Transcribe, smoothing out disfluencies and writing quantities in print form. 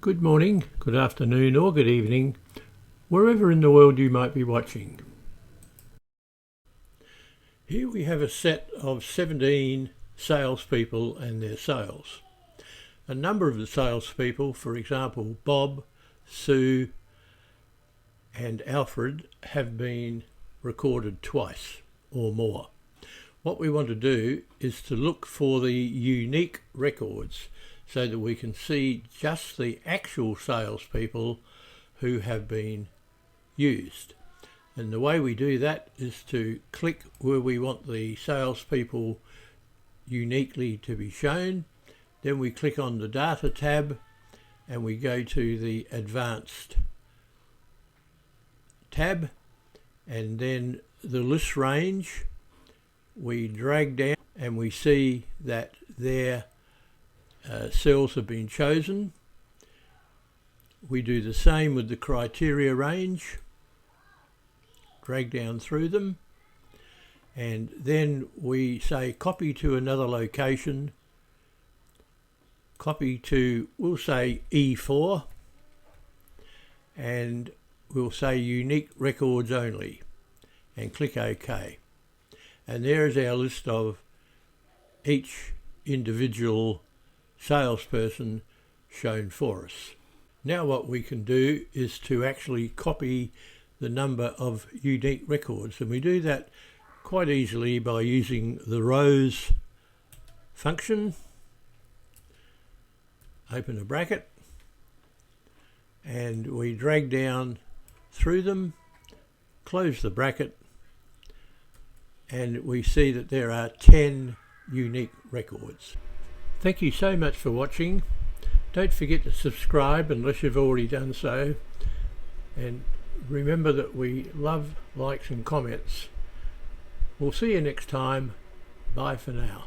Good morning, good afternoon or good evening, wherever in the world you might be watching. Here we have a set of 17 salespeople and their sales. A number of the salespeople, for example Bob, Sue and Alfred, have been recorded twice or more. What we want to do is to look for the unique records so that we can see just the actual salespeople who have been used. And the way we do that is to click where we want the salespeople uniquely to be shown. Then we click on the Data tab and we go to the Advanced tab, and then the list range we drag down and we see that their cells have been chosen. We do the same with the criteria range, drag down through them, and then we say copy to another location, copy to, we'll say E4, and we'll say unique records only, and click OK. And there's our list of each individual salesperson shown for us. Now what we can do is to actually copy the number of unique records, and we do that quite easily by using the rows function. Open a bracket and we drag down through them, close the bracket, and we see that there are 10 unique records. Thank you so much for watching. Don't forget to subscribe unless you've already done so, and remember that we love likes and comments. We'll see you next time. Bye for now.